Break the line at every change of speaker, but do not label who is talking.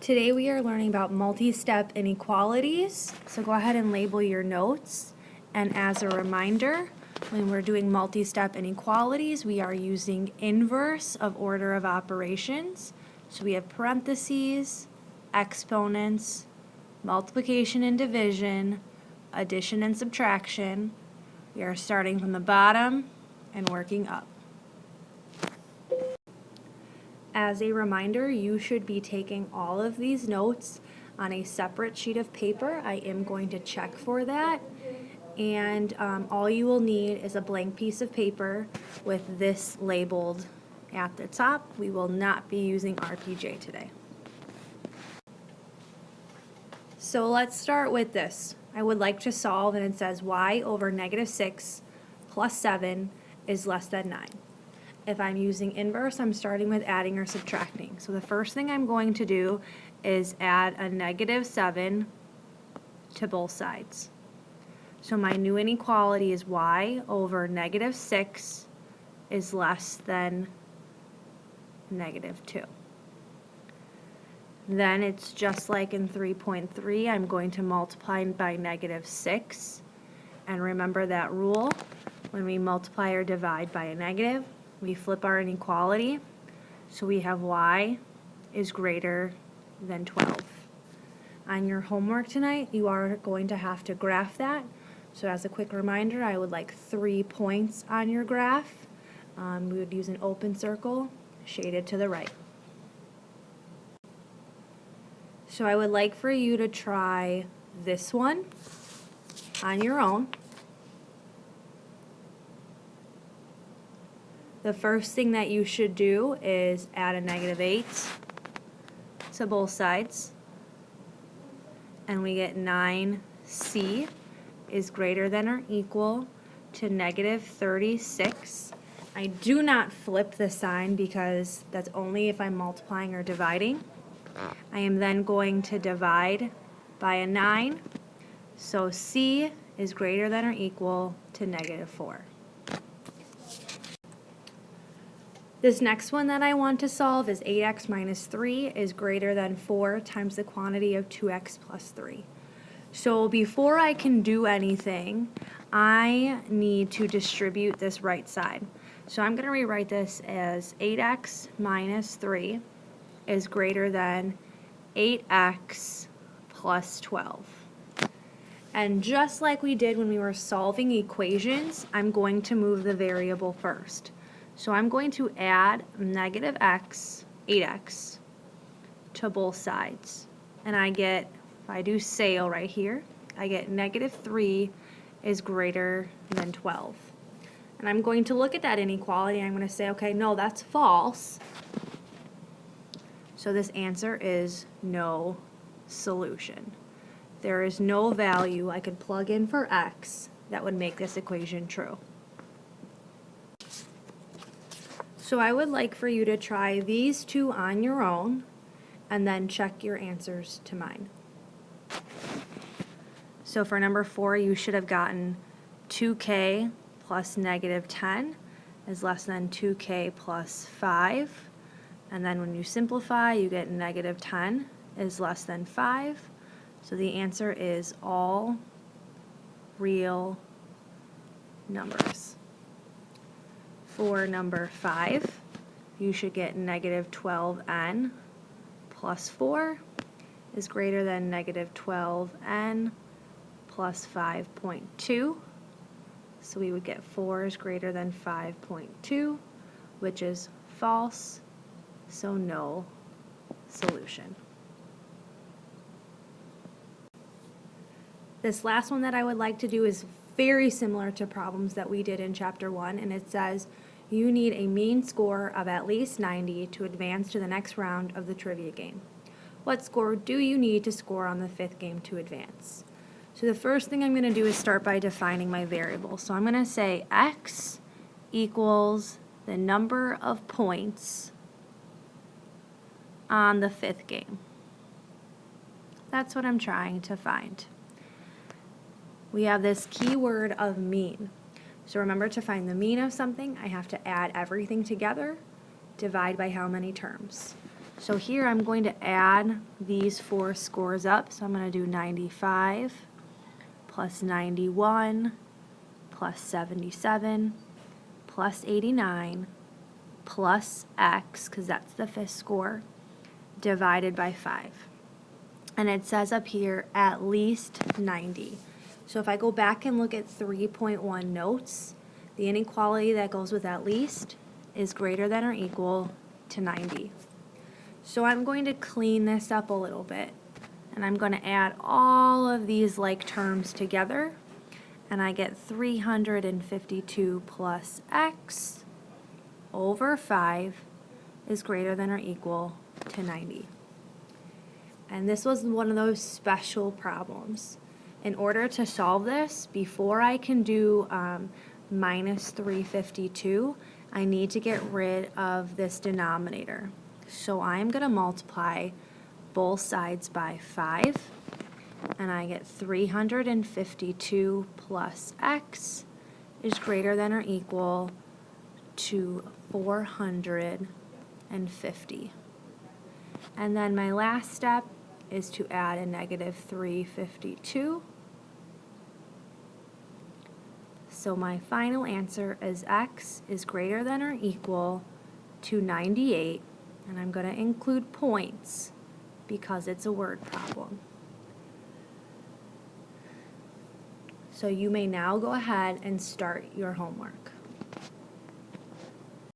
Today we are learning about multi-step inequalities, so go ahead and label your notes. And as a reminder, when we're doing multi-step inequalities, we are using inverse of order of operations. So we have parentheses, exponents, multiplication and division, addition and subtraction. We are starting from the bottom and working up. As a reminder, you should be taking all of these notes on a separate sheet of paper. I am going to check for that. And all you will need is a blank piece of paper with this labeled at the top. We will not be using RPJ today. So let's start with this. I would like to solve, and it says y over -6 plus 7 is less than 9. If I'm using inverse, I'm starting with adding or subtracting. So the first thing I'm going to do is add a -7 to both sides. So my new inequality is y over -6 is less than -2. Then it's just like in 3.3, I'm going to multiply by -6. And remember that rule, when we multiply or divide by a negative, we flip our inequality, so we have y is greater than 12. On your homework tonight, you are going to have to graph that. So as a quick reminder, I would like 3 points on your graph. We would use an open circle shaded to the right. So I would like for you to try this one on your own. The first thing that you should do is add a -8 to both sides, and we get 9c is greater than or equal to -36. I do not flip the sign because that's only if I'm multiplying or dividing. I am then going to divide by a 9, so c is greater than or equal to -4. This next one that I want to solve is 8x minus 3 is greater than 4 times the quantity of 2x plus 3. So before I can do anything, I need to distribute this right side. So I'm going to rewrite this as 8x minus 3 is greater than 8x plus 12. And just like we did when we were solving equations, I'm going to move the variable first. So I'm going to add -x, 8x, to both sides. And I get, if I do SAIL right here, I get -3 is greater than 12. And I'm going to look at that inequality and I'm going to say, okay, no, that's false. So this answer is no solution. There is no value I could plug in for x that would make this equation true. So I would like for you to try these two on your own and then check your answers to mine. So for number 4, you should have gotten 2k plus -10 is less than 2k plus 5. And then when you simplify, you get -10 is less than 5. So the answer is all real numbers. For number 5, you should get -12n plus 4 is greater than -12n plus 5.2. So we would get 4 is greater than 5.2, which is false, so no solution. This last one that I would like to do is very similar to problems that we did in Chapter 1, and it says you need a mean score of at least 90 to advance to the next round of the trivia game. What score do you need to score on the 5th game to advance? So the first thing I'm going to do is start by defining my variable. So I'm going to say x equals the number of points on the 5th game. That's what I'm trying to find. We have this keyword of mean. So remember, to find the mean of something, I have to add everything together, divide by how many terms. So here I'm going to add these 4 scores up. So I'm going to do 95 plus 91 plus 77 plus 89 plus x, because that's the 5th score, divided by 5. And it says up here at least 90. So if I go back and look at 3.1 notes, the inequality that goes with at least is greater than or equal to 90. So I'm going to clean this up a little bit, and I'm going to add all of these like terms together, and I get 352 plus x over 5 is greater than or equal to 90. And this was one of those special problems. In order to solve this, before I can do minus 352, I need to get rid of this denominator. So I'm going to multiply both sides by 5, and I get 352 plus x is greater than or equal to 450. And then my last step is to add a negative 352. So my final answer is x is greater than or equal to 98, and I'm going to include points because it's a word problem. So you may now go ahead and start your homework.